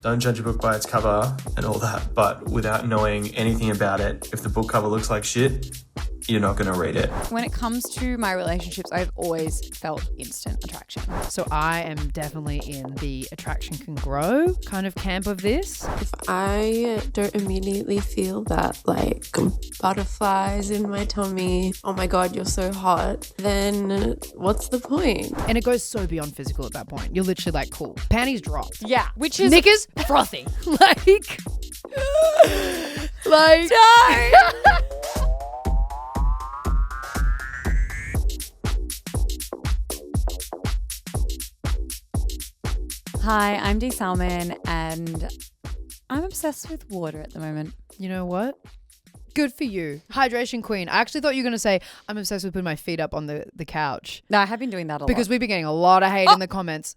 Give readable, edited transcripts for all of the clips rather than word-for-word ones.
don't judge a book by its cover and all that, but without knowing anything about it, if the book cover looks like shit, you're not going to read it. When it comes to my relationships, I've always felt instant attraction. So I am definitely in the attraction can grow kind of camp of this. If I don't immediately feel that like butterflies in my tummy, oh my God, you're so hot, then what's the point? And it goes so beyond physical at that point. You're literally like, cool. Panties drop. Yeah, which is Knickers frothy. like Hi, I'm Dee Salmon and I'm obsessed with water at the moment. You know what? Good for you. Hydration queen. I actually thought you were going to say, I'm obsessed with putting my feet up on the couch. No, I have been doing that a lot. Because we've been getting a lot of hate in the comments.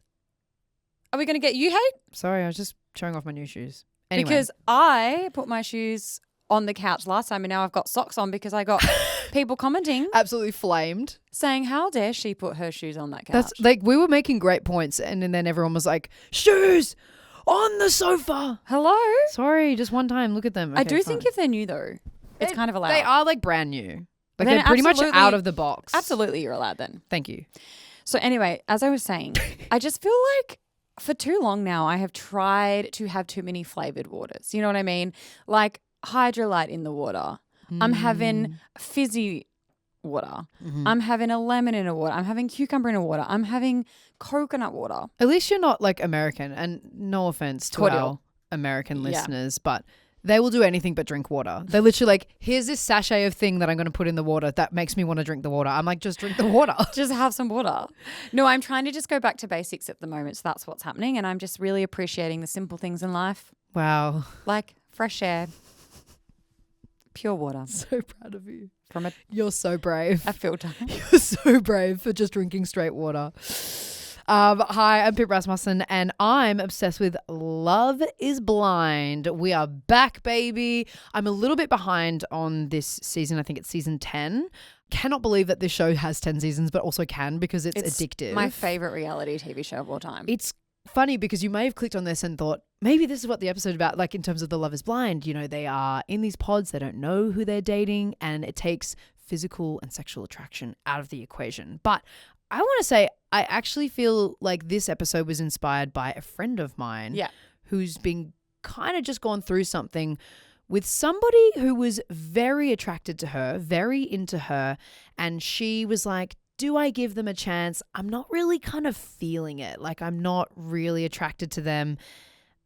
Are we going to get you hate? Sorry, I was just showing off my new shoes. Anyway. Because I put my shoes on the couch last time and now I've got socks on because I got people commenting. Absolutely flamed. Saying, how dare she put her shoes on that couch? That's like, we were making great points and then everyone was like, shoes on the sofa. Hello? Sorry, just one time. Look at them. Okay, I do fine. think if they're new though, it's kind of allowed. They are like brand new. Like Then they're pretty much out of the box. Absolutely, you're allowed then. Thank you. So anyway, as I was saying, I just feel like for too long now I have tried to have too many flavored waters. You know what I mean? Like hydrolyte in the water. I'm having fizzy water. I'm having a lemon in a water. I'm having cucumber in a water. I'm having coconut water. At least you're not like American, and no offense to our American listeners, but they will do anything but drink water. They're literally like, here's this sachet of thing that I'm going to put in the water that makes me want to drink the water. I'm like, just drink the water. Just have some water. No, I'm trying to just go back to basics at the moment. So that's what's happening. And I'm just really appreciating the simple things in life. Wow. Like fresh air, pure water. So proud of you. From You're so brave. a filter. You're so brave for just drinking straight water. Hi, I'm Pip Rasmussen and I'm obsessed with Love is Blind. We are back, baby. I'm a little bit behind on this season. I think it's season 10. Cannot believe that this show has 10 seasons, but also can because it's addictive. My favorite reality TV show of all time. It's funny because you may have clicked on this and thought, maybe this is what the episode's about, like in terms of the Love is Blind. You know, they are in these pods, they don't know who they're dating, and it takes physical and sexual attraction out of the equation. But I want to say, I actually feel like this episode was inspired by a friend of mine who's been kind of just gone through something with somebody who was very attracted to her, very into her, and she was like, do I give them a chance? I'm not really kind of feeling it. Like, I'm not really attracted to them.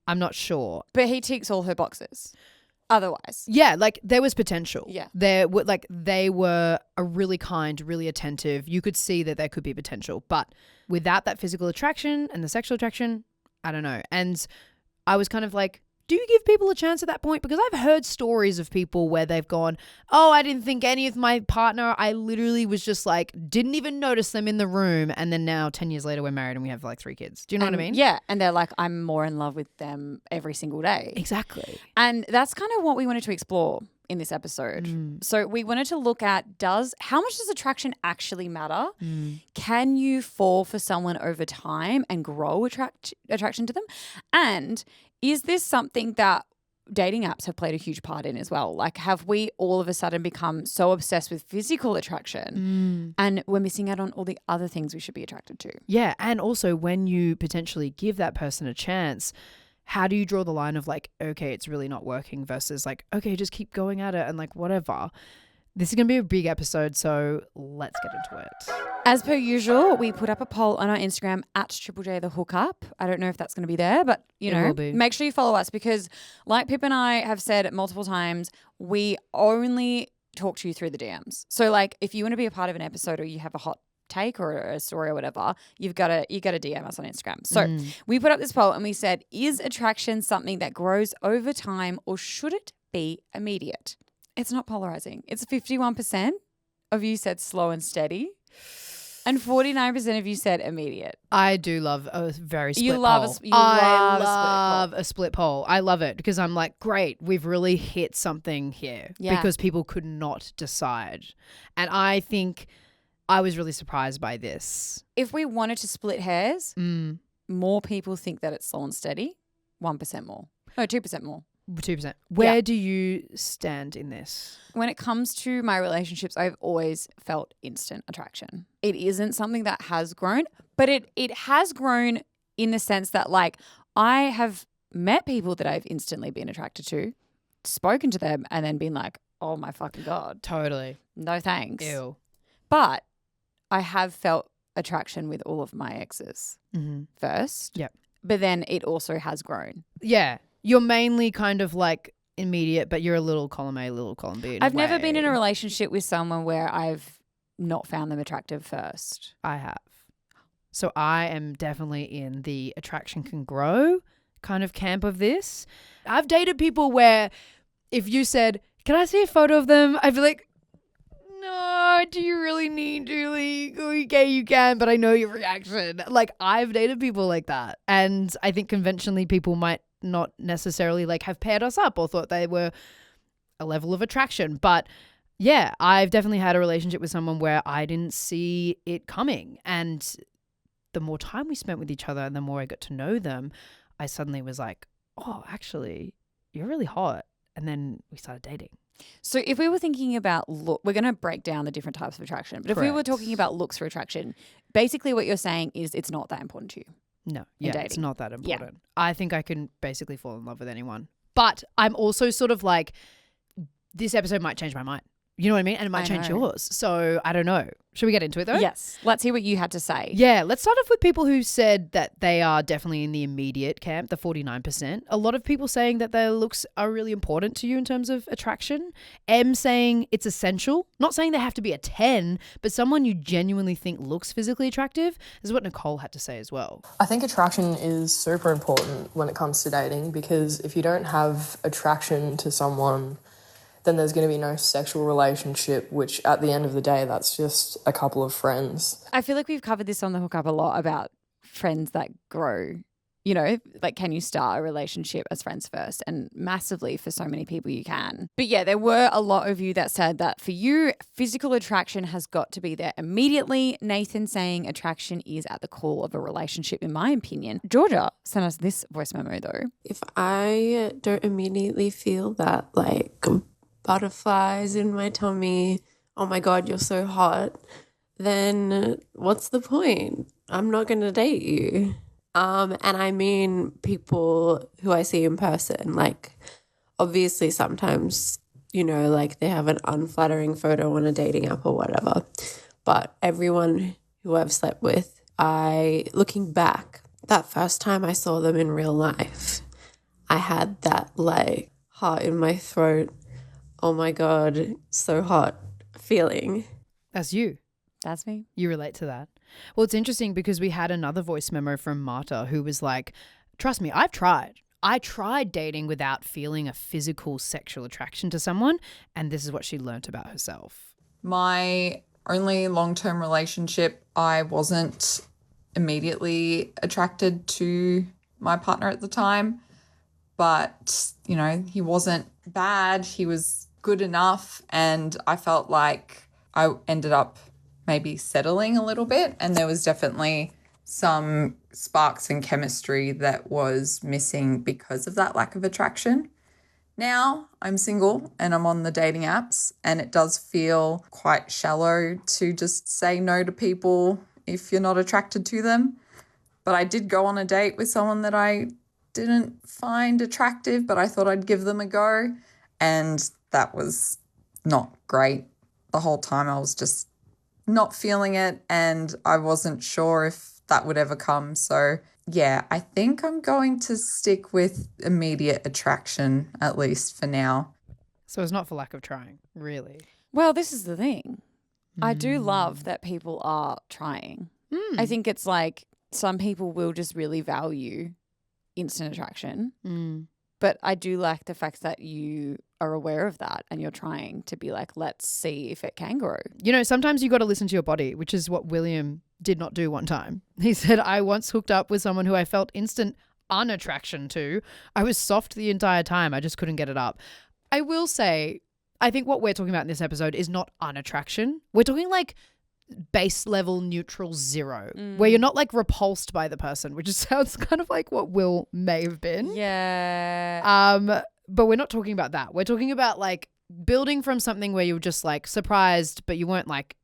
I'm not sure. But he ticks all her boxes. Otherwise. Yeah, like there was potential. Yeah. They were a really kind, really attentive. You could see that there could be potential. But without that physical attraction and the sexual attraction, I don't know. And I was kind of like, do you give people a chance at that point? Because I've heard stories of people where they've gone, oh, I didn't think any of my partner. I literally was just like, didn't even notice them in the room. And then now 10 years later, we're married and we have like 3 kids. Do you know what I mean? Yeah. And they're like, I'm more in love with them every single day. Exactly. And that's kind of what we wanted to explore in this episode. So we wanted to look at how much does attraction actually matter? Can you fall for someone over time and grow attraction to them? And is this something that dating apps have played a huge part in as well? Like, have we all of a sudden become so obsessed with physical attraction and we're missing out on all the other things we should be attracted to? Yeah. And also when you potentially give that person a chance, how do you draw the line of like, okay, it's really not working versus like, okay, just keep going at it and like whatever. This is going to be a big episode, so let's get into it. As per usual, we put up a poll on our Instagram at Triple J the Hookup. I don't know if that's going to be there, but you know, make sure you follow us because like Pip and I have said multiple times, we only talk to you through the DMs. So like if you want to be a part of an episode or you have a hot take or a story or whatever, you got to DM us on Instagram. So we put up this poll and we said, is attraction something that grows over time or should it be immediate? It's not polarizing. It's 51% of you said slow and steady and 49% of you said immediate. I do love a very split poll. I love a split poll. I love it because I'm like, great, we've really hit something here because people could not decide. And I think I was really surprised by this. If we wanted to split hairs, more people think that it's slow and steady 1% more. No, 2% more. 2%. Where do you stand in this? When it comes to my relationships, I've always felt instant attraction. It isn't something that has grown, but it has grown in the sense that like I have met people that I've instantly been attracted to, spoken to them and then been like, oh my fucking God. Totally. No thanks. Ew. But I have felt attraction with all of my exes first. Yep. But then it also has grown. Yeah. You're mainly kind of like immediate, but you're a little column A, little column B. I've never been in a relationship with someone where I've not found them attractive first. I have. So I am definitely in the attraction can grow kind of camp of this. I've dated people where if you said, can I see a photo of them? I'd be like, no, do you really need to? Like, okay, you can, but I know your reaction. Like I've dated people like that. And I think conventionally people might not necessarily like have paired us up or thought they were a level of attraction. But yeah, I've definitely had a relationship with someone where I didn't see it coming. And the more time we spent with each other and the more I got to know them, I suddenly was like, oh, actually, you're really hot. And then we started dating. So if we were thinking about look, we're going to break down the different types of attraction. But if we were talking about looks for attraction, basically what you're saying is it's not that important to you. No, yeah, dating. It's not that important. Yeah. I think I can basically fall in love with anyone. But I'm also sort of like, this episode might change my mind. You know what I mean? And it might change yours. So I don't know. Should we get into it though? Yes. Let's hear what you had to say. Yeah. Let's start off with people who said that they are definitely in the immediate camp, the 49%. A lot of people saying that their looks are really important to you in terms of attraction. M saying it's essential. Not saying they have to be a 10, but someone you genuinely think looks physically attractive. This is what Nicole had to say as well. I think attraction is super important when it comes to dating because if you don't have attraction to someone, then there's going to be no sexual relationship, which at the end of the day, that's just a couple of friends. I feel like we've covered this on the hookup a lot about friends that grow. You know, like can you start a relationship as friends first? And massively for so many people you can. But yeah, there were a lot of you that said that for you, physical attraction has got to be there immediately. Nathan saying attraction is at the core of a relationship, in my opinion. Georgia sent us this voice memo though. If I don't immediately feel that like butterflies in my tummy, oh my God, you're so hot, then what's the point? I'm not going to date you. And I mean people who I see in person, like obviously sometimes, you know, like they have an unflattering photo on a dating app or whatever. But everyone who I've slept with, looking back, that first time I saw them in real life, I had that like heart in my throat, oh my God, so hot feeling. That's you. That's me. You relate to that. Well, it's interesting because we had another voice memo from Marta who was like, trust me, I've tried. I tried dating without feeling a physical sexual attraction to someone, and this is what she learnt about herself. My only long-term relationship, I wasn't immediately attracted to my partner at the time, but, you know, he wasn't bad. He was good enough, and I felt like I ended up maybe settling a little bit, and there was definitely some sparks and chemistry that was missing because of that lack of attraction. Now I'm single and I'm on the dating apps, and it does feel quite shallow to just say no to people if you're not attracted to them. But I did go on a date with someone that I didn't find attractive, but I thought I'd give them a go, and that was not great. The whole time I was just not feeling it, and I wasn't sure if that would ever come. So yeah, I think I'm going to stick with immediate attraction, at least for now. So it's not for lack of trying, really. Well, this is the thing. I do love that people are trying. I think it's like some people will just really value instant attraction. But I do like the fact that you are aware of that and you're trying to be like, let's see if it can grow. You know, sometimes you got to listen to your body, which is what William did not do one time. He said, I once hooked up with someone who I felt instant unattraction to. I was soft the entire time. I just couldn't get it up. I will say, I think what we're talking about in this episode is not unattraction. We're talking like base level neutral 0, where you're not like repulsed by the person, which sounds kind of like what Will may have been. Yeah. But we're not talking about that. We're talking about like building from something where you're just like surprised, but you weren't like,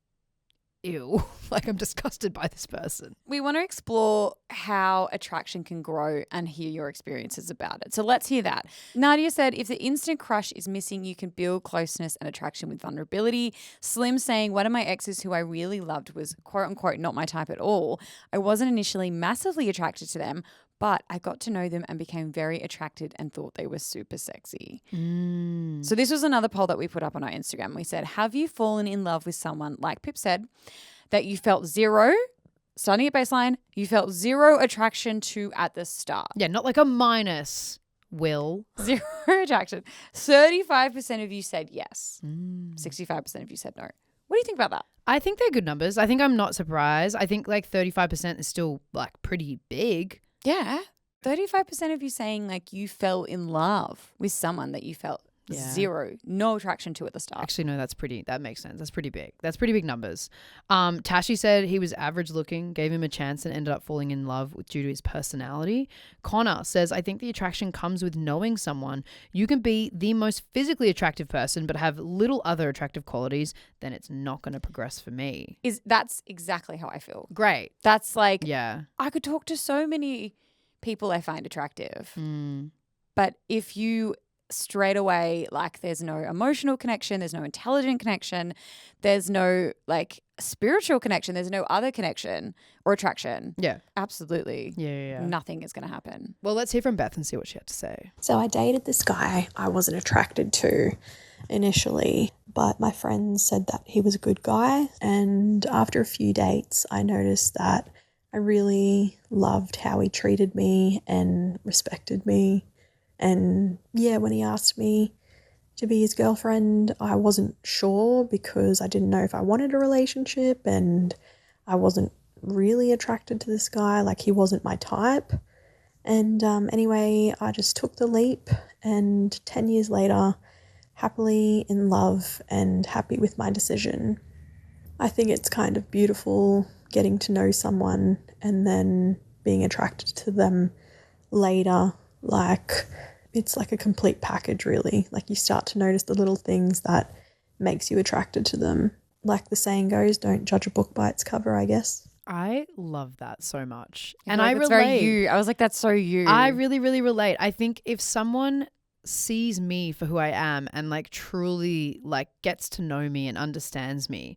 ew, like I'm disgusted by this person. We want to explore how attraction can grow and hear your experiences about it. So let's hear that. Nadia said, if the instant crush is missing, you can build closeness and attraction with vulnerability. Slim saying, one of my exes who I really loved was quote unquote not my type at all. I wasn't initially massively attracted to them, but I got to know them and became very attracted and thought they were super sexy. So this was another poll that we put up on our Instagram. We said, have you fallen in love with someone, like Pip said, that you felt zero, starting at baseline, you felt zero attraction to at the start? Yeah, not like a minus, Will. Zero attraction. 35% of you said yes. 65% of you said no. What do you think about that? I think they're good numbers. I think I'm not surprised. I think like 35% is still like pretty big. Yeah. 35% of you saying like you fell in love with someone that you felt zero, no attraction to at the start. Actually, no, that makes sense. That's pretty big. That's pretty big numbers. Tashi said he was average looking, gave him a chance and ended up falling in love due to his personality. Connor says, I think the attraction comes with knowing someone. You can be the most physically attractive person but have little other attractive qualities, then it's not going to progress for me. That's exactly how I feel. Great. That's like, yeah, I could talk to so many people I find attractive. But if you straight away, like there's no emotional connection, there's no intelligent connection, there's no like spiritual connection, there's no other connection or attraction. Yeah. Absolutely. Yeah. Nothing is going to happen. Well, let's hear from Beth and see what she had to say. So I dated this guy I wasn't attracted to initially, but my friends said that he was a good guy. And after a few dates, I noticed that I really loved how he treated me and respected me. And yeah, when he asked me to be his girlfriend, I wasn't sure because I didn't know if I wanted a relationship and I wasn't really attracted to this guy. Like he wasn't my type. And anyway, I just took the leap and 10 years later, happily in love and happy with my decision. I think it's kind of beautiful getting to know someone and then being attracted to them later. Like it's like a complete package really. Like you start to notice the little things that makes you attracted to them. Like the saying goes, don't judge a book by its cover, I guess. I love that so much. And I relate. Very you. I was like, that's so you. I really, really relate. I think if someone sees me for who I am and like truly like gets to know me and understands me,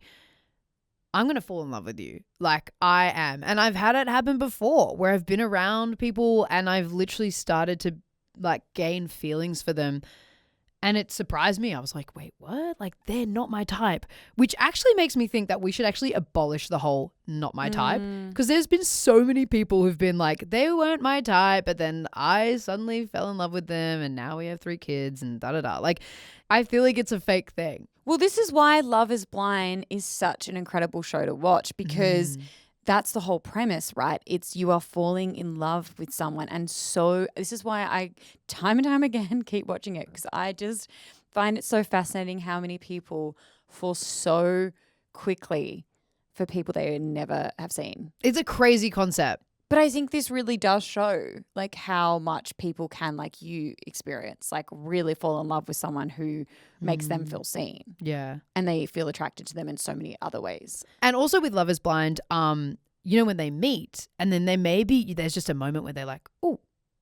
I'm going to fall in love with you. Like I am. And I've had it happen before where I've been around people and I've literally started to like gain feelings for them. And it surprised me. I was like, wait, what? Like they're not my type, which actually makes me think that we should actually abolish the whole not my type. Because there's been so many people who've been like, they weren't my type, but then I suddenly fell in love with them and now we have 3 kids and da-da-da. Like I feel like it's a fake thing. Well, this is why Love is Blind is such an incredible show to watch because that's the whole premise, right? It's you are falling in love with someone. And so this is why I time and time again keep watching it because I just find it so fascinating how many people fall so quickly for people they never have seen. It's a crazy concept. But I think this really does show like how much people can like you experience, like really fall in love with someone who makes them feel seen. Yeah. And they feel attracted to them in so many other ways. And also with Love is Blind, you know, when they meet and then there's just a moment where they're like, oh,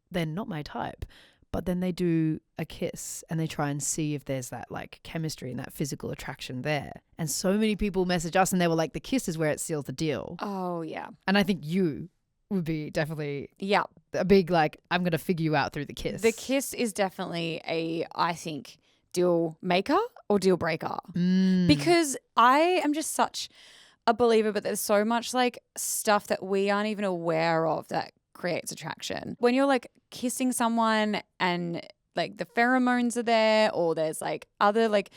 they're not my type. But then they do a kiss and they try and see if there's that like chemistry and that physical attraction there. And so many people message us and they were like, the kiss is where it seals the deal. Oh, yeah. And I think you would be definitely a big like, I'm going to figure you out through the kiss. The kiss is definitely I think, deal maker or deal breaker. Because I am just such a believer, but there's so much like stuff that we aren't even aware of that creates attraction. When you're like kissing someone and like the pheromones are there or there's like other like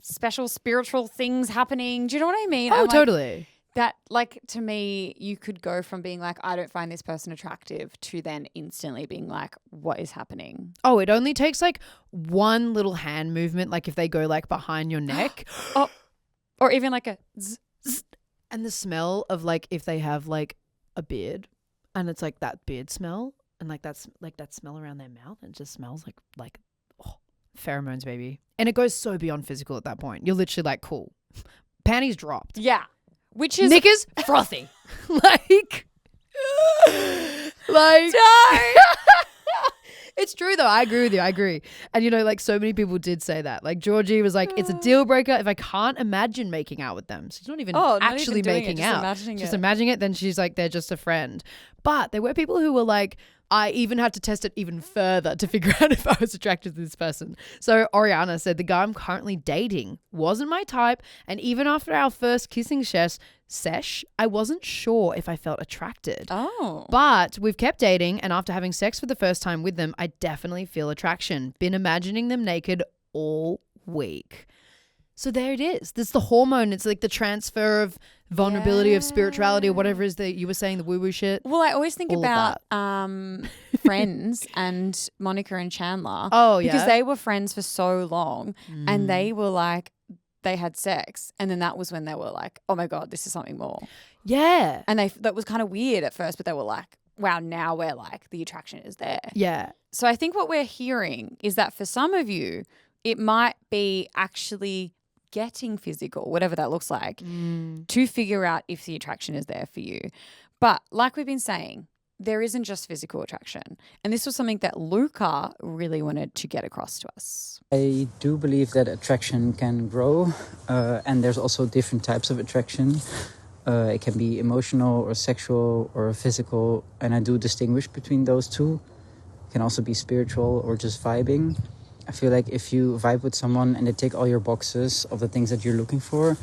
special spiritual things happening. Do you know what I mean? Oh, totally. That like to me, you could go from being like, I don't find this person attractive to then instantly being like, what is happening? Oh, it only takes like one little hand movement. Like if they go like behind your neck. Or even like a zzz, And the smell of like if they have like a beard and it's like that beard smell and like that's like that smell around their mouth and it just smells like pheromones, baby. And it goes so beyond physical at that point. You're literally like, cool. Panties dropped. Yeah. Which is knickers frothy. like It's true though. I agree with you. I agree. And you know, like so many people did say that. Like Georgie was like, it's a deal breaker if I can't imagine making out with them. She's not even actually making out. Just imagining it. Then she's like, they're just a friend. But there were people who were like, I even had to test it even further to figure out if I was attracted to this person. So Oriana said, the guy I'm currently dating wasn't my type. And even after our first kissing sesh, I wasn't sure if I felt attracted. Oh. But we've kept dating, and after having sex for the first time with them, I definitely feel attraction. Been imagining them naked all week. So there it is. There's the hormone. It's like the transfer of vulnerability of spirituality or whatever it is that you were saying, the woo-woo shit. Well, I always think about Friends and Monica and Chandler. Oh, yeah. Because they were friends for so long and they were like, they had sex, and then that was when they were like, oh my God, this is something more. Yeah. And that was kind of weird at first, but they were like, wow, now we're like, the attraction is there. Yeah. So I think what we're hearing is that for some of you, it might be actually getting physical, whatever that looks like, to figure out if the attraction is there for you. But like we've been saying, there isn't just physical attraction. And this was something that Luca really wanted to get across to us. I do believe that attraction can grow, and there's also different types of attraction. It can be emotional or sexual or physical, and I do distinguish between those two. It can also be spiritual or just vibing. I feel like if you vibe with someone and they tick all your boxes of the things that you're looking for,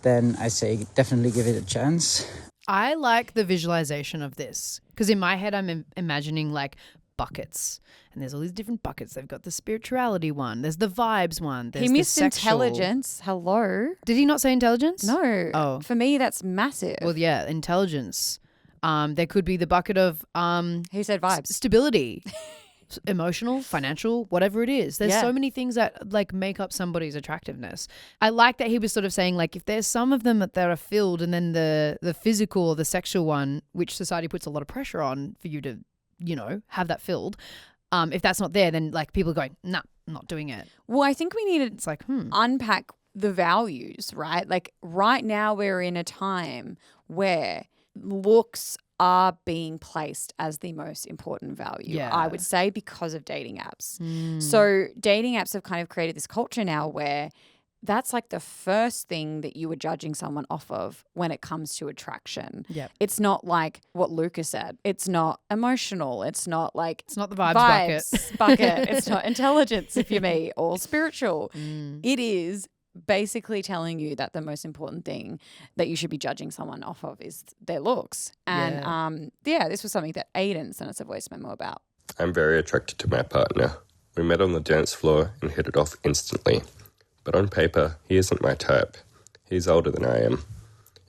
then I say definitely give it a chance. I like the visualization of this because in my head I'm imagining like buckets, and there's all these different buckets. They've got the spirituality one, there's the vibes one, there's he missed the sexual. Intelligence. Hello. Did he not say intelligence? No. Oh. For me, that's massive. Well, yeah, intelligence. There could be the bucket of he said vibes. Stability. Emotional, financial, whatever it is. There's so many things that like make up somebody's attractiveness. I like that he was sort of saying like if there's some of them that are filled, and then the physical or the sexual one, which society puts a lot of pressure on for you to, you know, have that filled. If that's not there, then like people are going, nah, I'm not doing it. Well, I think we need to like unpack the values, right? Like right now we're in a time where looks are being placed as the most important value, I would say, because of dating apps. So dating apps have kind of created this culture now where that's like the first thing that you were judging someone off of when it comes to attraction. Yep. It's not like what Lucas said. It's not emotional. It's not like it's not the vibes bucket. It's not intelligence, if you me, or spiritual. It is basically telling you that the most important thing that you should be judging someone off of is their looks. And this was something that Aiden sent us a voice memo about. I'm very attracted to my partner. We met on the dance floor and hit it off instantly. But on paper, he isn't my type. He's older than I am.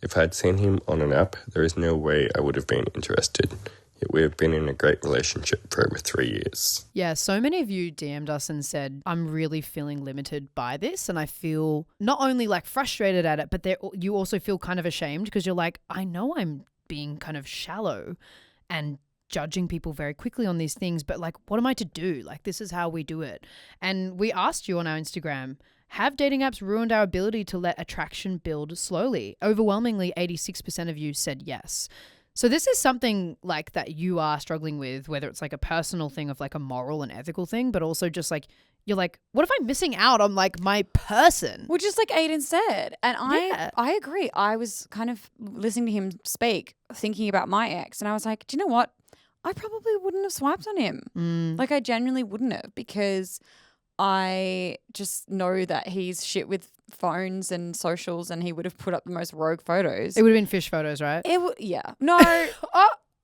If I had seen him on an app, there is no way I would have been interested. Yet we have been in a great relationship for over 3 years. Yeah, so many of you DM'd us and said, I'm really feeling limited by this. And I feel not only like frustrated at it, but you also feel kind of ashamed because you're like, I know I'm being kind of shallow and judging people very quickly on these things, but like, what am I to do? Like, this is how we do it. And we asked you on our Instagram, have dating apps ruined our ability to let attraction build slowly? Overwhelmingly, 86% of you said yes. So this is something like that you are struggling with, whether it's like a personal thing of like a moral and ethical thing, but also just like, you're like, what if I'm missing out on like my person? Well, just like Aiden said. And I agree. I was kind of listening to him speak, thinking about my ex, and I was like, do you know what? I probably wouldn't have swiped on him. Like I genuinely wouldn't have, because I just know that he's shit with phones and socials, and he would have put up the most rogue photos. It would have been fish photos, right? No.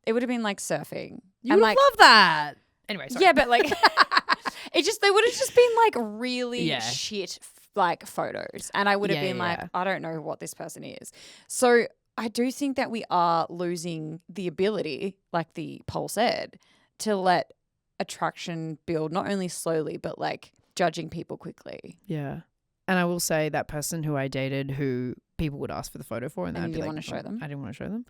It would have been like surfing. You would have loved that. Anyway, sorry. Yeah, but like they would have just been like really shit like photos. And I would have been like, I don't know what this person is. So I do think that we are losing the ability, like the poll said, to let attraction build not only slowly, but like judging people quickly. Yeah. And I will say that person who I dated who people would ask for the photo for, and And I'd you be didn't like, wanna show them? I didn't want to show them.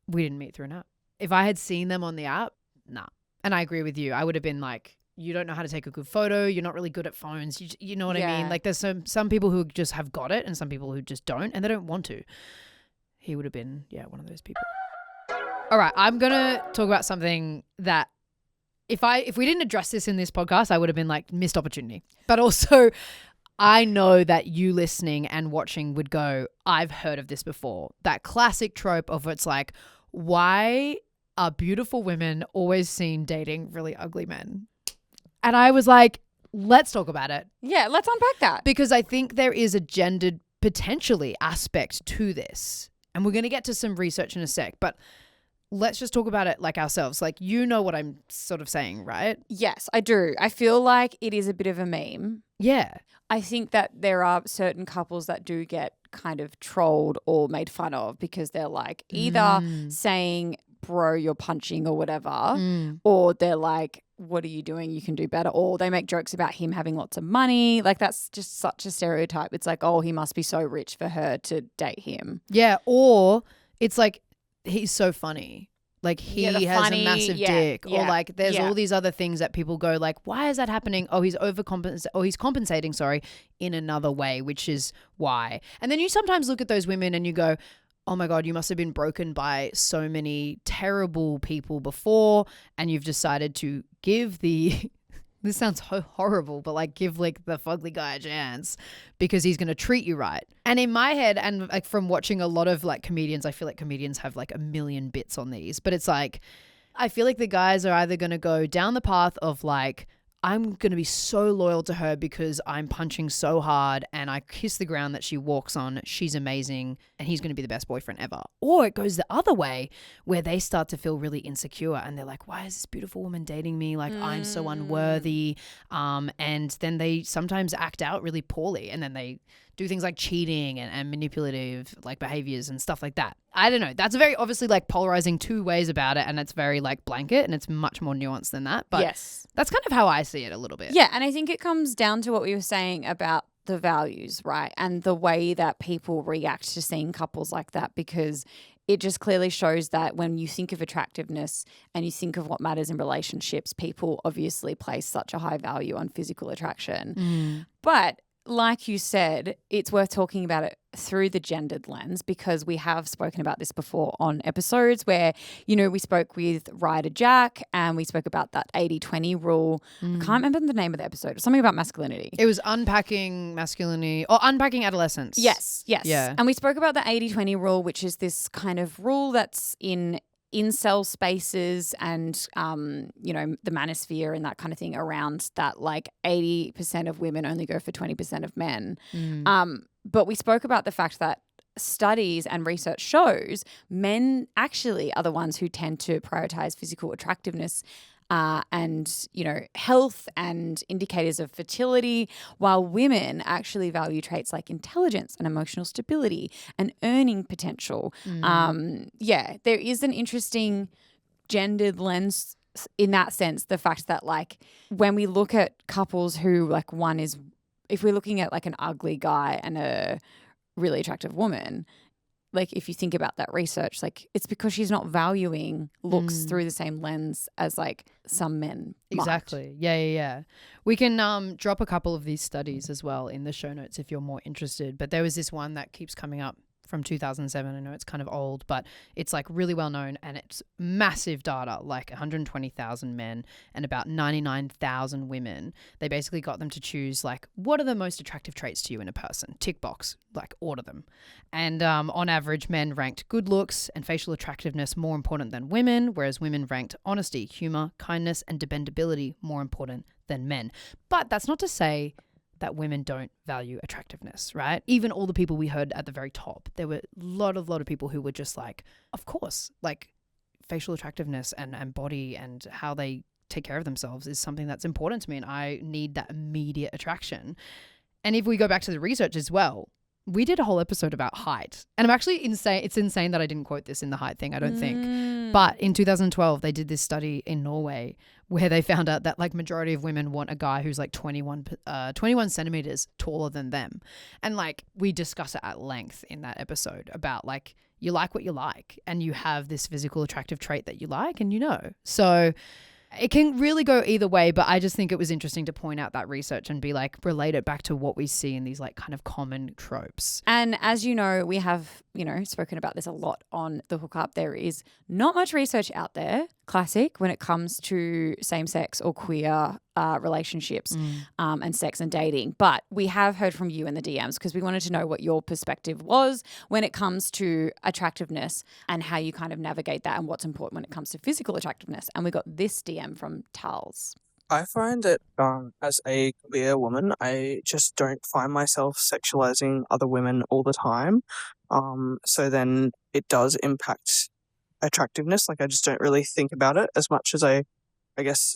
We didn't meet through an app. If I had seen them on the app, nah. And I agree with you. I would have been like, you don't know how to take a good photo. You're not really good at phones. You know what I mean? Like there's some people who just have got it and some people who just don't, and they don't want to. He would have been, one of those people. All right, I'm going to talk about something that if we didn't address this in this podcast, I would have been like missed opportunity. But also I know that you listening and watching would go, I've heard of this before. That classic trope of it's like, why are beautiful women always seen dating really ugly men? And I was like, let's talk about it. Yeah, let's unpack that. Because I think there is a gendered potentially aspect to this. And we're going to get to some research in a sec, but let's just talk about it like ourselves. Like, you know what I'm sort of saying, right? Yes, I do. I feel like it is a bit of a meme. Yeah. I think that there are certain couples that do get kind of trolled or made fun of because they're like either saying, bro, you're punching or whatever, or they're like, what are you doing? You can do better. Or they make jokes about him having lots of money. Like, that's just such a stereotype. It's like, oh, he must be so rich for her to date him. Yeah. Or it's like, he's so funny. Like, he has funny, a massive dick. Yeah, or like, there's all these other things that people go like, why is that happening? Oh, he's compensating, in another way, which is why. And then you sometimes look at those women and you go, oh my God, you must have been broken by so many terrible people before, and you've decided to give the this sounds so horrible, but like give like the fugly guy a chance because he's going to treat you right. And in my head, and like from watching a lot of like comedians, I feel like comedians have like a million bits on these, but it's like, I feel like the guys are either going to go down the path of like, I'm going to be so loyal to her because I'm punching so hard and I kiss the ground that she walks on. She's amazing and he's going to be the best boyfriend ever. Or it goes the other way where they start to feel really insecure and they're like, why is this beautiful woman dating me? Like, I'm so unworthy. And then they sometimes act out really poorly and then they do things like cheating and manipulative like behaviors and stuff like that. I don't know. That's very obviously like polarizing two ways about it, and it's very like blanket and it's much more nuanced than that. But yes, that's kind of how I see it a little bit. Yeah, and I think it comes down to what we were saying about the values, right? And the way that people react to seeing couples like that, because it just clearly shows that when you think of attractiveness and you think of what matters in relationships, people obviously place such a high value on physical attraction. But like you said, it's worth talking about it through the gendered lens, because we have spoken about this before on episodes where, you know, we spoke with Ryder Jack and we spoke about that 80-20 rule. I can't remember the name of the episode. It was something about masculinity. It was Unpacking Masculinity or Unpacking Adolescence. Yes. Yeah. And we spoke about the 80-20 rule, which is this kind of rule that's in incel spaces and, you know, the Manosphere and that kind of thing around that, like 80% of women only go for 20% of men. But we spoke about the fact that studies and research shows men actually are the ones who tend to prioritize physical attractiveness and, you know, health and indicators of fertility, while women actually value traits like intelligence and emotional stability and earning potential. Yeah, there is an interesting gendered lens in that sense, the fact that like when we look at couples who like one is, if we're looking at like an ugly guy and a really attractive woman, like if you think about that research, like it's because she's not valuing looks through the same lens as like some men might. Exactly. Yeah. We can drop a couple of these studies as well in the show notes if you're more interested. But there was this one that keeps coming up from 2007. I know it's kind of old, but it's like really well known and it's massive data, like 120,000 men and about 99,000 women. They basically got them to choose like, what are the most attractive traits to you in a person? Tick box, like order them. And on average, men ranked good looks and facial attractiveness more important than women, whereas women ranked honesty, humor, kindness, and dependability more important than men. But that's not to say that women don't value attractiveness, right? Even all the people we heard at the very top, there were a lot of people who were just like, of course, like facial attractiveness and body and how they take care of themselves is something that's important to me and I need that immediate attraction. And if we go back to the research as well, we did a whole episode about height. And I'm actually insane. It's insane that I didn't quote this in the height thing, I don't think. But in 2012, they did this study in Norway where they found out that like majority of women want a guy who's like 21 centimeters taller than them. And like we discuss it at length in that episode about like you like what you like and you have this physical attractive trait that you like and you know. So it can really go either way, but I just think it was interesting to point out that research and be like relate it back to what we see in these like kind of common tropes. And as you know, we have, spoken about this a lot on The Hookup. There is not much research out there, classic, when it comes to same-sex or queer relationships and sex and dating. But we have heard from you in the DMs because we wanted to know what your perspective was when it comes to attractiveness and how you kind of navigate that and what's important when it comes to physical attractiveness. And we got this DM from Tals. I find that as a queer woman, I just don't find myself sexualizing other women all the time. So then it does impact attractiveness. Like I just don't really think about it as much as I guess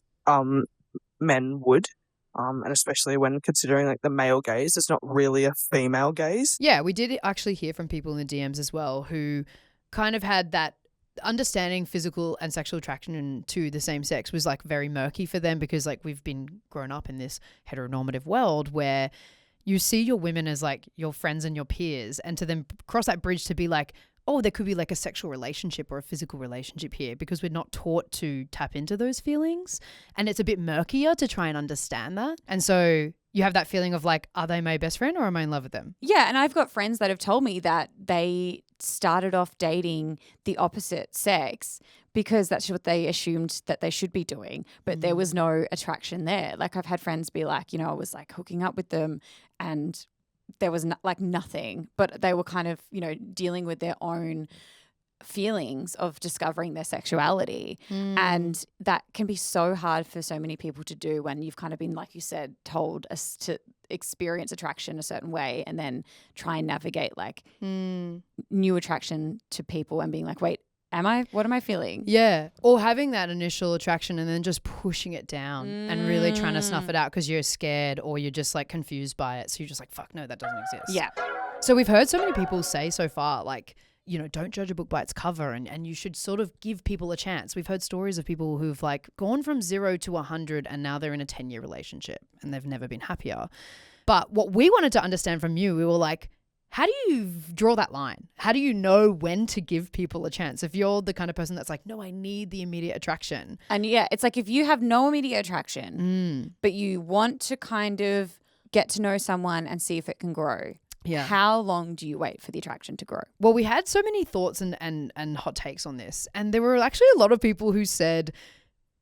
men would. And especially when considering like the male gaze, there's not really a female gaze. Yeah, we did actually hear from people in the DMs as well who kind of had that understanding physical and sexual attraction to the same sex was like very murky for them because like we've been grown up in this heteronormative world where you see your women as like your friends and your peers, and to then cross that bridge to be like, oh, there could be like a sexual relationship or a physical relationship here because we're not taught to tap into those feelings, and it's a bit murkier to try and understand that. And so you have that feeling of like, are they my best friend or am I in love with them? Yeah, and I've got friends that have told me that they started off dating the opposite sex because that's what they assumed that they should be doing, but there was no attraction there. Like I've had friends be like, I was like hooking up with them and there was nothing, but they were kind of, dealing with their own feelings of discovering their sexuality. And that can be so hard for so many people to do when you've kind of been, like you said, told us to experience attraction a certain way and then try and navigate like new attraction to people and being like, wait, what am I feeling? Yeah. Or having that initial attraction and then just pushing it down and really trying to snuff it out because you're scared or you're just like confused by it. So you're just like, fuck no, that doesn't exist. Yeah. So we've heard so many people say so far, like, don't judge a book by its cover and you should sort of give people a chance. We've heard stories of people who've like gone from 0 to 100 and now they're in a 10-year relationship and they've never been happier. But what we wanted to understand from you, we were like, how do you draw that line? How do you know when to give people a chance? If you're the kind of person that's like, no, I need the immediate attraction. And yeah, it's like if you have no immediate attraction, but you want to kind of get to know someone and see if it can grow. Yeah. How long do you wait for the attraction to grow? Well, we had so many thoughts and hot takes on this. And there were actually a lot of people who said,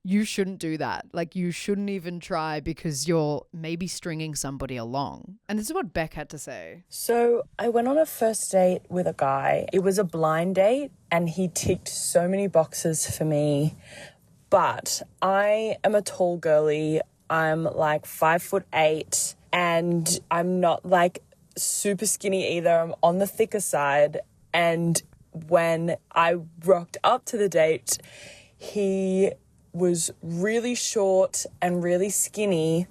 you shouldn't do that. Like you shouldn't even try because you're maybe stringing somebody along. And this is what Beck had to say. So I went on a first date with a guy. It was a blind date and he ticked so many boxes for me. But I am a tall girly. I'm like 5'8" and I'm not like super skinny either. I'm on the thicker side. And when I rocked up to the date, he was really short and really skinny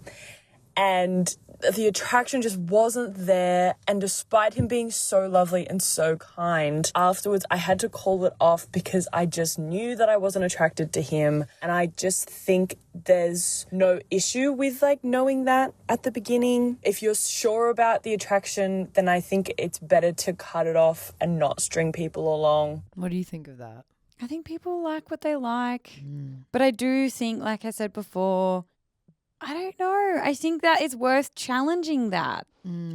and the attraction just wasn't there. And despite him being so lovely and so kind, afterwards I had to call it off because I just knew that I wasn't attracted to him. And I just think there's no issue with like knowing that at the beginning. If you're sure about the attraction, then I think it's better to cut it off and not string people along. What do you think of that? I think people like what they like, but I do think, like I said before, I don't know. I think that it's worth challenging that.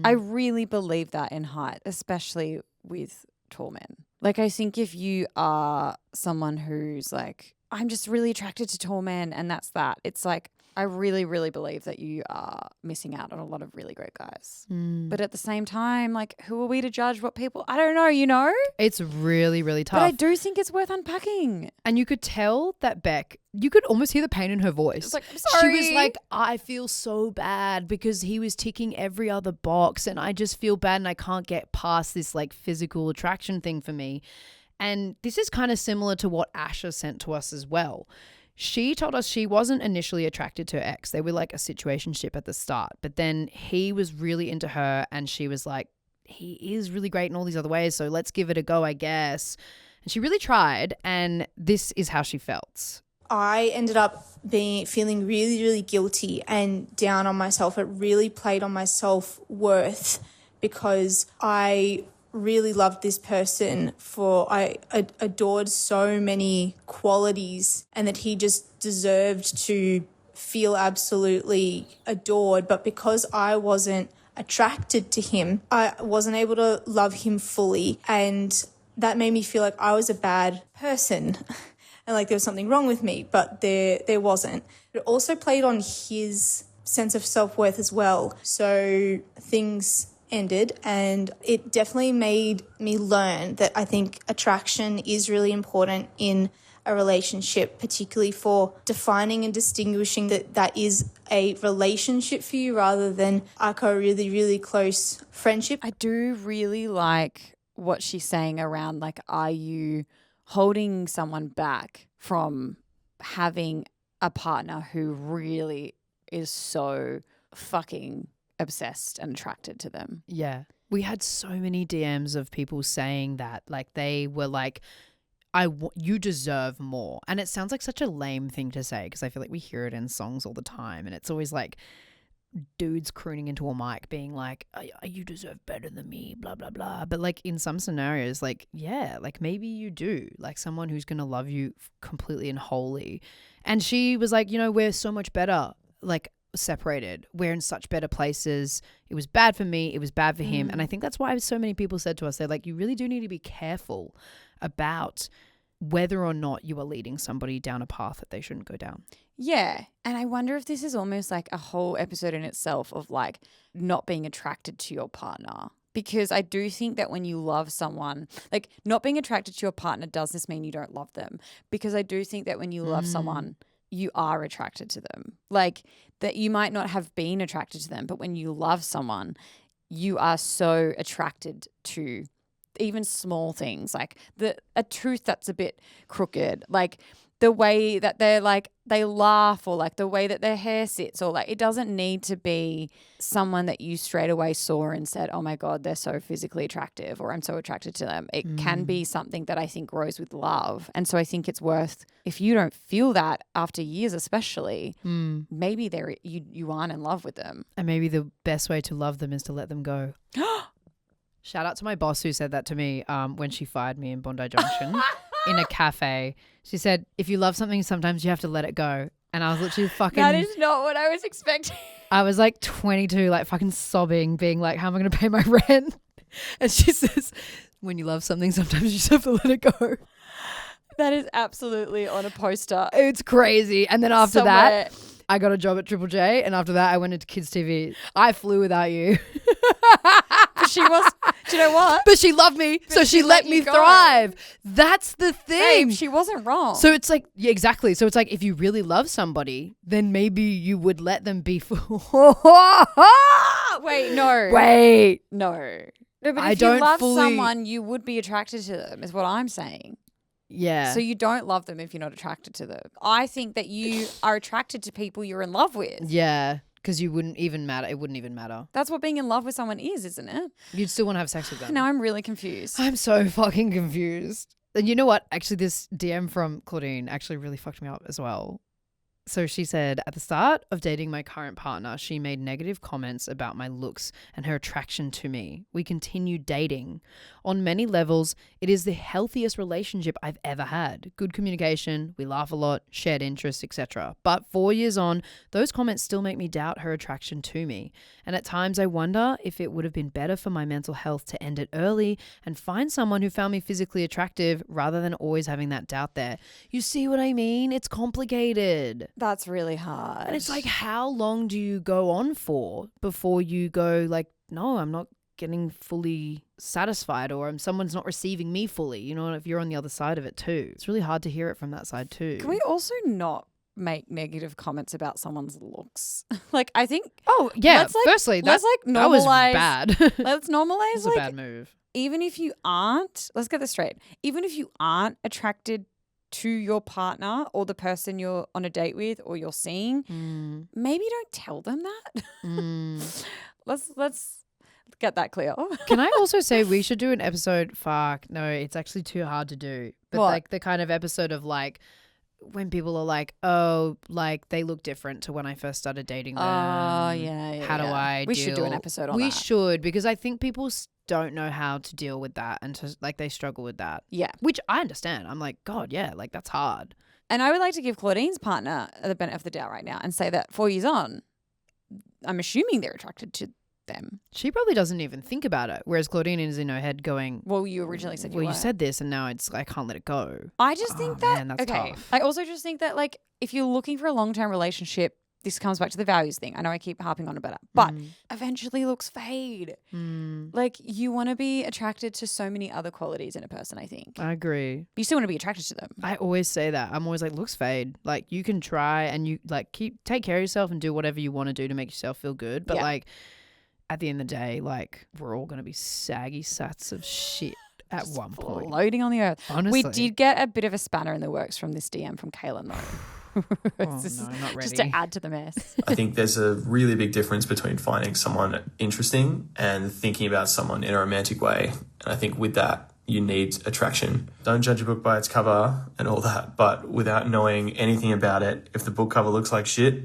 I really believe that in height, especially with tall men. Like I think if you are someone who's like, I'm just really attracted to tall men and that's that, it's like, I really, really believe that you are missing out on a lot of really great guys. But at the same time, like, who are we to judge what people... I don't know, It's really, really tough. But I do think it's worth unpacking. And you could tell that Beck, you could almost hear the pain in her voice. It's like, I'm sorry. She was like, I feel so bad because he was ticking every other box and I just feel bad and I can't get past this like physical attraction thing for me. And this is kind of similar to what Asha sent to us as well. She told us she wasn't initially attracted to her ex. They were like a situationship at the start, but then he was really into her and she was like, he is really great in all these other ways, so let's give it a go, I guess. And she really tried, and this is how she felt. I ended up feeling really, really guilty and down on myself. It really played on my self-worth because I really loved this person I adored so many qualities, and that he just deserved to feel absolutely adored. But because I wasn't attracted to him, I wasn't able to love him fully, and that made me feel like I was a bad person. And like there was something wrong with me, but there wasn't. It also played on his sense of self-worth as well. So things ended, and it definitely made me learn that I think attraction is really important in a relationship, particularly for defining and distinguishing that is a relationship for you rather than like a really, really close friendship. I do really like what she's saying around like, are you holding someone back from having a partner who really is so fucking obsessed and attracted to them? Yeah. We had so many DMs of people saying that, like they were like, you deserve more. And it sounds like such a lame thing to say because I feel like we hear it in songs all the time, and it's always like dudes crooning into a mic being like, you deserve better than me, blah, blah, blah. But like in some scenarios, like, yeah, like maybe you do, like someone who's going to love you completely and wholly. And she was like, we're so much better, like separated. We're in such better places. It was bad for me. It was bad for him. And I think that's why so many people said to us, they're like, you really do need to be careful about whether or not you are leading somebody down a path that they shouldn't go down. Yeah. And I wonder if this is almost like a whole episode in itself of like not being attracted to your partner. Because I do think that when you love someone, like not being attracted to your partner, does this mean you don't love them? Because I do think that when you love someone, you are attracted to them. Like that you might not have been attracted to them, but when you love someone, you are so attracted to even small things, like a tooth that's a bit crooked, like the way that they're like they laugh, or like the way that their hair sits, or like it doesn't need to be someone that you straight away saw and said, oh my God, they're so physically attractive, or I'm so attracted to them. It can be something that I think grows with love. And so I think it's worth, if you don't feel that after years especially, maybe you aren't in love with them. And maybe the best way to love them is to let them go. Shout out to my boss who said that to me when she fired me in Bondi Junction in a cafe. She said, if you love something, sometimes you have to let it go. And I was literally fucking... That is not what I was expecting. I was like 22, like fucking sobbing, being like, how am I going to pay my rent? And she says, when you love something, sometimes you just have to let it go. That is absolutely on a poster. It's crazy. And then after that, I got a job at Triple J. And after that, I went into Kids TV. I flew without you. She was, do you know what? But she loved me, so she let me thrive. That's the thing. Babe, she wasn't wrong. So it's like, yeah, exactly. So it's like, if you really love somebody, then maybe you would let them be full. Wait, no. No, but if you love someone, you would be attracted to them, is what I'm saying. Yeah. So you don't love them if you're not attracted to them. I think that you are attracted to people you're in love with. Yeah. Because you wouldn't even matter. It wouldn't even matter. That's what being in love with someone is, isn't it? You'd still want to have sex with them. Now I'm really confused. I'm so fucking confused. And you know what? Actually, this DM from Claudine actually really fucked me up as well. So she said, at the start of dating my current partner, she made negative comments about my looks and her attraction to me. We continued dating. On many levels, it is the healthiest relationship I've ever had. Good communication, we laugh a lot, shared interests, etc. But 4 years on, those comments still make me doubt her attraction to me. And at times I wonder if it would have been better for my mental health to end it early and find someone who found me physically attractive rather than always having that doubt there. You see what I mean? It's complicated. That's really hard. And it's like, how long do you go on for before you go like, no, I'm not getting fully satisfied, or someone's not receiving me fully, you know, if you're on the other side of it too. It's really hard to hear it from that side too. Can we also not make negative comments about someone's looks? Like, I think... Oh, yeah. Firstly, let's normalize... That was bad. Let's normalize... It's a bad move. Even if you aren't... Let's get this straight. Even if you aren't attracted to your partner or the person you're on a date with or you're seeing, maybe don't tell them that. get that clear. Can I also say we should do an episode? Fuck, no, it's actually too hard to do. But What? like the kind of episode of like when people are like, oh, like they look different to when I first started dating them. Oh, yeah. How do I We should do an deal- episode on We that. should, because I think people don't know how to deal with that and to, like they struggle with that. Yeah. Which I understand. I'm like, God, yeah, like that's hard. And I would like to give Claudine's partner the benefit of the doubt right now and say that 4 years on, I'm assuming they're attracted to them. She probably doesn't even think about it. Whereas Claudine is in her head going, well, you originally said you well, you weren't. said this and now it's I can't let it go. I just think that, man, that's okay. tough. I also just think that like if you're looking for a long-term relationship, this comes back to the values thing. I know I keep harping on about it, but eventually looks fade. Like you want to be attracted to so many other qualities in a person, I think. I agree. You still want to be attracted to them. I always say that. I'm always like, looks fade. Like you can try and you like take care of yourself and do whatever you want to do to make yourself feel good. But like at the end of the day, like we're all gonna be saggy sats of shit at one point. Floating on the earth. Honestly. We did get a bit of a spanner in the works from this DM from Kaylin though. Just, no, not ready. Just to add to the mess. I think there's a really big difference between finding someone interesting and thinking about someone in a romantic way. And I think with that, you need attraction. Don't judge a book by its cover and all that, but without knowing anything about it, if the book cover looks like shit,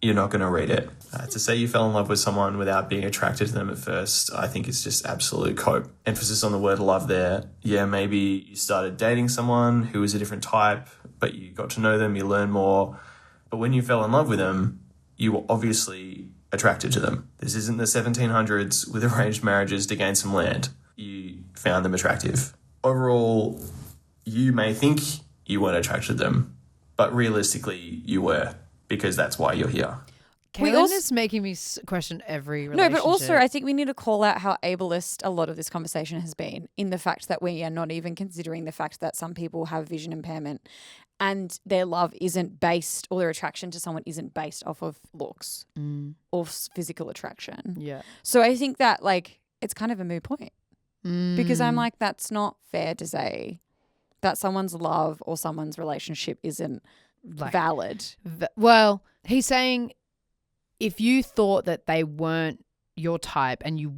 you're not going to read it. To say you fell in love with someone without being attracted to them at first, I think it's just absolute cope. Emphasis on the word love there. Yeah, maybe you started dating someone who was a different type, but you got to know them, you learn more. But when you fell in love with them, you were obviously attracted to them. This isn't the 1700s with arranged marriages to gain some land. You found them attractive. Overall, you may think you weren't attracted to them, but realistically you were, because that's why you're here. Kaylin is making me question every relationship. No, but also I think we need to call out how ableist a lot of this conversation has been in the fact that we are not even considering the fact that some people have vision impairment and their love isn't based or their attraction to someone isn't based off of looks or physical attraction. Yeah. So I think that like it's kind of a moot point because I'm like, that's not fair to say that someone's love or someone's relationship isn't Like, valid. Well, he's saying if you thought that they weren't your type and you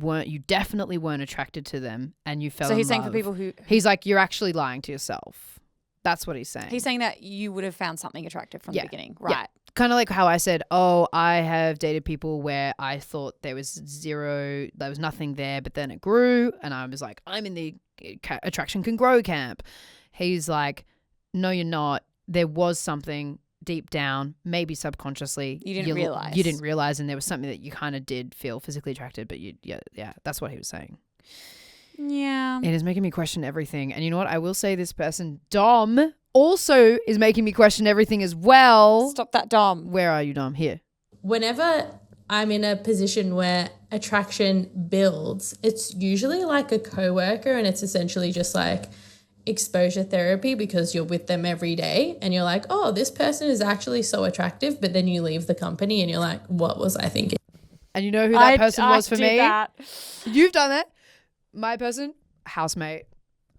definitely weren't attracted to them and you fell in love. So he's saying for people who... He's like, you're actually lying to yourself. That's what he's saying. He's saying that you would have found something attractive from the beginning. Right. Yeah. Kind of like how I said, oh, I have dated people where I thought there was nothing there, but then it grew. And I was like, I'm in the attraction can grow camp. He's like, no, you're not. There was something deep down, maybe subconsciously. You didn't realize. You didn't realize, and there was something that you kind of did feel physically attracted, but yeah, that's what he was saying. Yeah. It is making me question everything. And you know what? I will say this person, Dom, also is making me question everything as well. Stop that, Dom. Where are you, Dom? Here. Whenever I'm in a position where attraction builds, it's usually like a coworker and it's essentially just like exposure therapy because you're with them every day and you're like, oh, this person is actually so attractive, but then you leave the company and you're like, what was I thinking? And you know who that person was for me? That. You've done that. My person, housemate.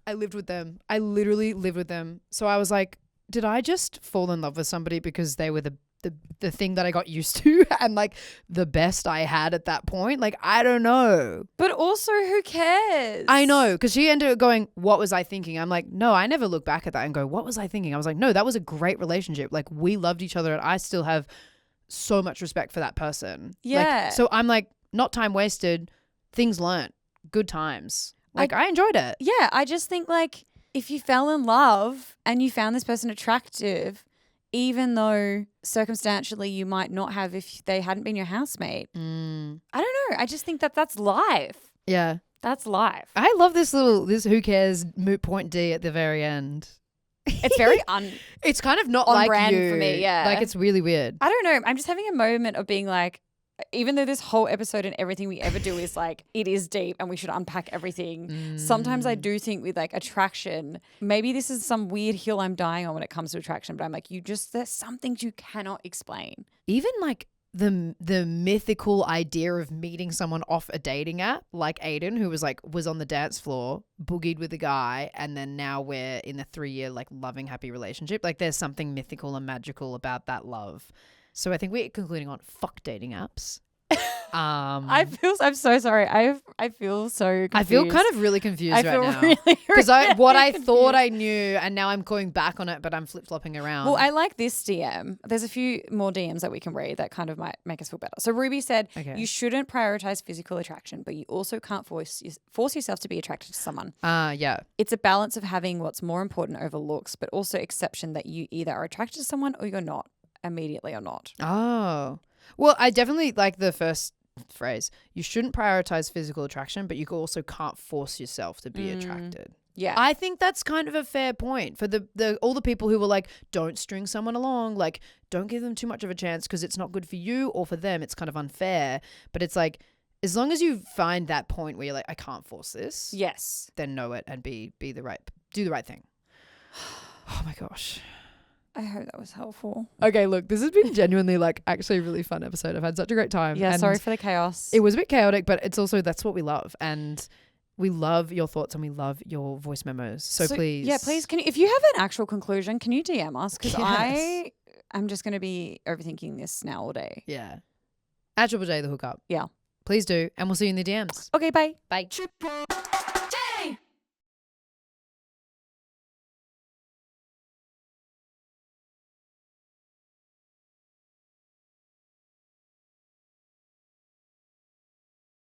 I lived with them. I literally lived with them. So I was like, did I just fall in love with somebody because they were the thing that I got used to and like the best I had at that point? Like, I don't know. But also, who cares? I know, because she ended up going, what was I thinking? I'm like, no, I never look back at that and go, what was I thinking? I was like, no, that was a great relationship. Like, we loved each other and I still have so much respect for that person. Yeah. Like, so I'm like, not time wasted, things learnt, good times. Like, I enjoyed it. Yeah, I just think like if you fell in love and you found this person attractive, even though circumstantially you might not have if they hadn't been your housemate. I don't know. I just think that that's life. Yeah. That's life. I love this who cares moot point D at the very end. It's very It's kind of not on like brand you. for me, yeah. Like, it's really weird. I don't know. I'm just having a moment of being like, even though this whole episode and everything we ever do is like, it is deep and we should unpack everything. Sometimes I do think with like attraction, maybe this is some weird hill I'm dying on when it comes to attraction, but I'm like, there's some things you cannot explain. Even like the mythical idea of meeting someone off a dating app, like Aiden, who was on the dance floor, boogied with a guy, and then now we're in a 3-year like loving, happy relationship. Like, there's something mythical and magical about that love. So I think we're concluding on fuck dating apps. I'm so sorry. I feel so confused. I feel kind of really confused right now. Really Because what I confused. thought I knew, and now I'm going back on it, but I'm flip-flopping around. Well, I like this DM. There's a few more DMs that we can read that kind of might make us feel better. So Ruby said, you shouldn't prioritize physical attraction, but you also can't force yourself to be attracted to someone. Yeah. It's a balance of having what's more important over looks, but also exception that you either are attracted to someone or you're not, immediately or not. Oh. Well, I definitely like the first phrase. You shouldn't prioritize physical attraction, but you also can't force yourself to be attracted. Yeah. I think that's kind of a fair point for all the people who were like, don't string someone along, like don't give them too much of a chance because it's not good for you or for them. It's kind of unfair. But it's like, as long as you find that point where you're like, I can't force this. Yes. Then know it and do the right thing. Oh my gosh. I hope that was helpful. Okay, look, this has been genuinely like actually a really fun episode. I've had such a great time. Yeah, and sorry for the chaos. It was a bit chaotic, but it's also, that's what we love. And we love your thoughts and we love your voice memos. So please. Yeah, please. If you have an actual conclusion, can you DM us? Because I'm just going to be overthinking this now all day. Yeah. At Triple J, the hookup. Yeah. Please do. And we'll see you in the DMs. Okay, bye. Bye.